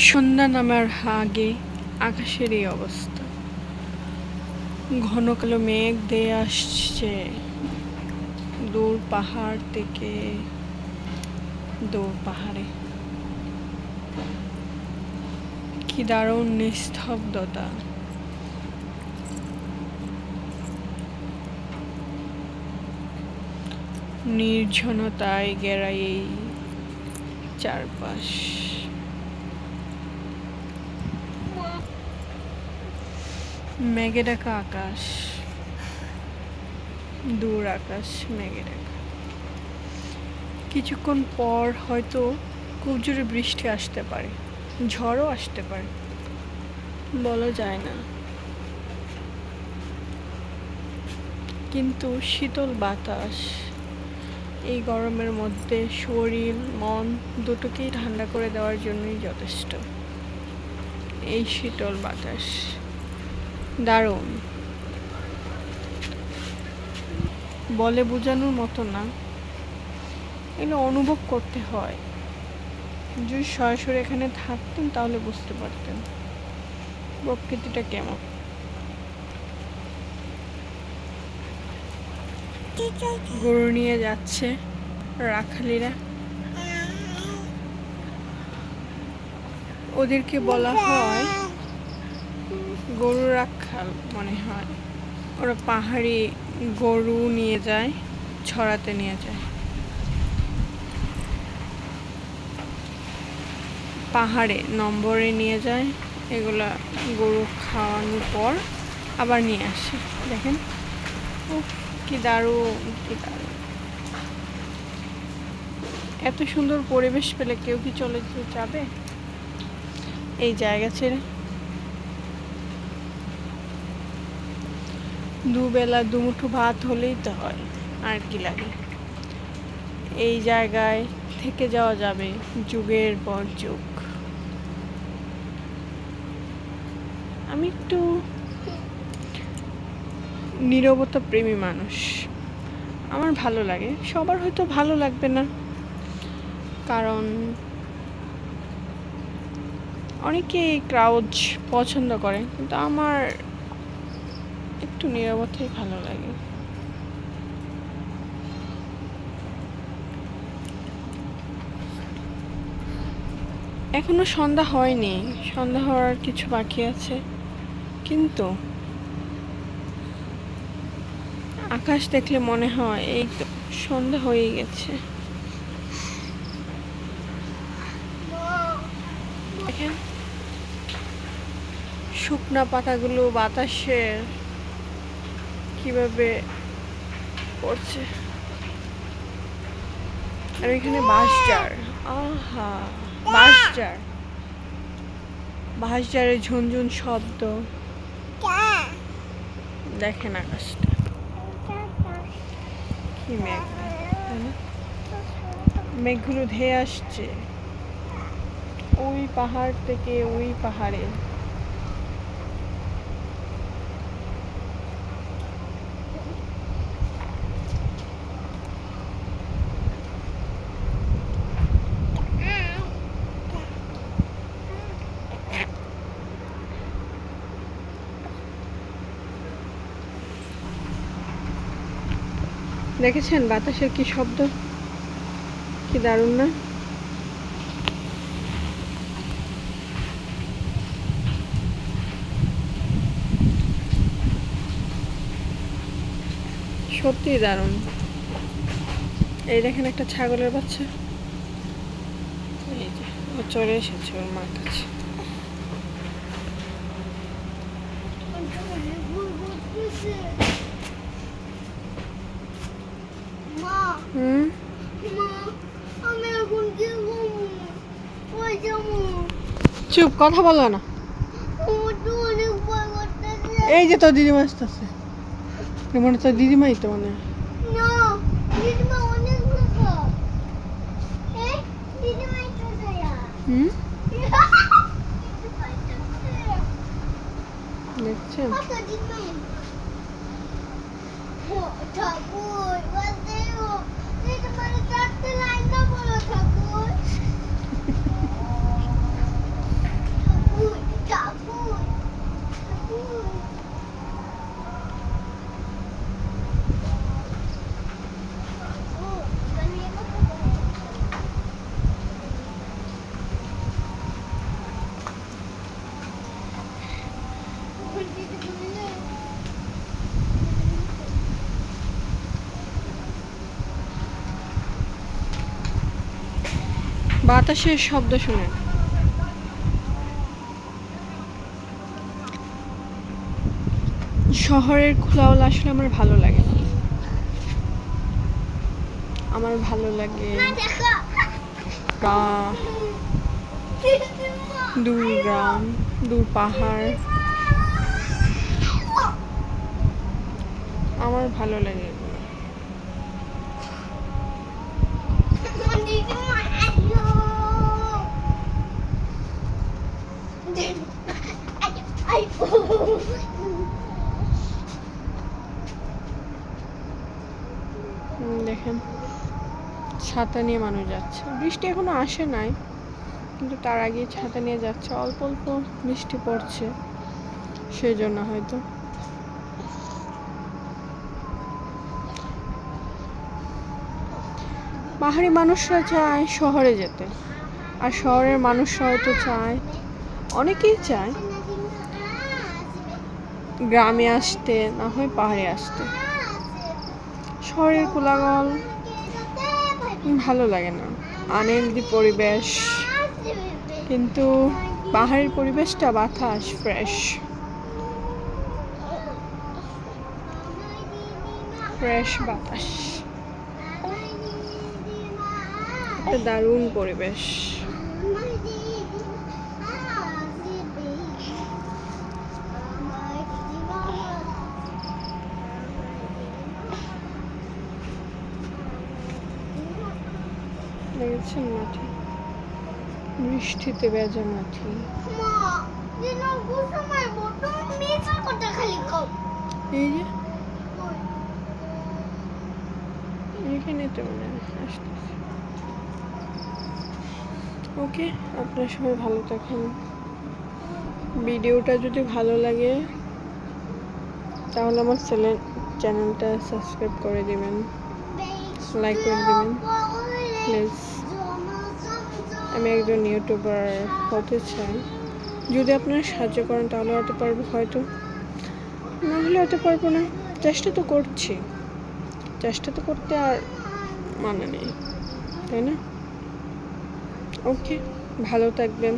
সন্ধ্যা নামার আগে আকাশের এই অবস্থা, ঘন কালো মেঘ দিয়ে আসছে দূর পাহাড় থেকে। দূর পাহাড়ে কি দারুণ নিস্তব্ধতা। নির্জনতায় ঘেরা এই চারপাশ। মেঘে ঢাকা আকাশ, দূর আকাশ মেঘে ঢাকা। কিছুক্ষণ পর হয়তো খুব জোরে বৃষ্টি আসতে পারে, ঝড়ও আসতে পারে, বলা যায় না। কিন্তু শীতল বাতাস এই গরমের মধ্যে শরীর মন দুটোকেই ঠান্ডা করে দেওয়ার জন্যই যথেষ্ট। এই শীতল বাতাস দারুণ, বলে বোঝানোর মতো না, এগুলো অনুভব করতে হয়। যদি সরাসরি এখানে থাকতেন তাহলে বুঝতে পারতেন প্রকৃতিটা কেমন। গরু নিয়ে যাচ্ছে রাখালিরা, ওদেরকে বলা হয় গরু রাখাল মনে হয়। ওরা পাহাড়ি গরু নিয়ে যায়, ছড়াতে নিয়ে যায়, পাহাড়ে নম্বরে নিয়ে যায়। এগুলা গরু খাওয়ানোর পর আবার নিয়ে আসে। দেখেন কি দারুণ, কি দারুণ। এত সুন্দর পরিবেশ পেলে কেউ কি চলে যেতে যাবে এই জায়গা ছেড়ে? দুবেলা দুমুঠো ভাত হলেই তো হয়, আর কি লাগে। এই জায়গায় থেকে যাওয়া যাবে যুগের পর যুগ। আমি একটু নীরবতা প্রেমী মানুষ, আমার ভালো লাগে। সবার হয়তো ভালো লাগবে না, কারণ অনেকেই ক্রাউড পছন্দ করে, কিন্তু আমার একটু নীরবতাই ভালো লাগে। এখনো সন্ধ্যা হয়নি, সন্ধ্যা হওয়ার কিছু বাকি আছে, কিন্তু আকাশ দেখলে মনে হয় এই তো সন্ধ্যা হয়ে গেছে। দেখেন শুকনা পাতাগুলো বাতাসের কিভাবে পড়ছে। আর এখানে বাঁশঝাড়, আহা বাঁশঝাড়, বাঁশঝাড়ের ঝুনঝুন শব্দ। দেখেন আকাশটা কি মেঘ, মেঘগুলো ধেয়ে আসছে ওই পাহাড় থেকে ওই পাহাড়ে। দেখেছেন বাতাসের কি শব্দ, কি দারুণ না? সত্যি দারুণ। এই দেখেন একটা ছাগলের বাচ্চা, এই যে ও চলে এসেছে ওর মার কাছে। চুপ, কথা বলো না। এই যে তোর দিদিমা আসতেছে, মনে তোর দিদিমাই তো মনে হয়। দেখছেন বাতাসের শব্দ শুনে শহরের খোলাওয়ালা আসলে আমার ভালো লাগে না। আমার ভালো লাগে দূর গ্রাম, দূর পাহাড়, আমার ভালো লাগে এগুলো। দেখেন ছাতা নিয়ে মানুষ যাচ্ছে, বৃষ্টি এখনো আসে নাই কিন্তু তার আগে ছাতা নিয়ে যাচ্ছে, অল্প অল্প বৃষ্টি পড়ছে সেই জন্য হয়তো। পাহাড়ি মানুষরা চায় শহরে যেতে, আর শহরের মানুষরা হয়তো চায়, অনেকেই চায় গ্রামে আসতে, না হয় পাহাড়ে আসতে। শহরের কোলাহল ভালো লাগে না, আনহেলদি পরিবেশ, কিন্তু পাহাড়ের পরিবেশটা বাতাস ফ্রেশ বাতাস, একটা দারুণ পরিবেশ। দেখেছেন মাটি, বৃষ্টিতে ভেজা মাটি। এই যে এখানে তো মনে আসতেছে। ওকে, আপনারা সবাই ভালো থাকেন। ভিডিওটা যদি ভালো লাগে তাহলে আমার চ্যানেলটা সাবস্ক্রাইব করে দিবেন, লাইক করে দিবেন প্লিজ। আমি একজন ইউটিউবার হতে চাই, যদি আপনারা সাহায্য করেন তাহলে হতে পারবো, হয়তো না হলে হতে পারবো না। চেষ্টা তো করছি, চেষ্টা তো করতে আর মানে নেই, তাই না? ওকে, ভালো থাকবেন।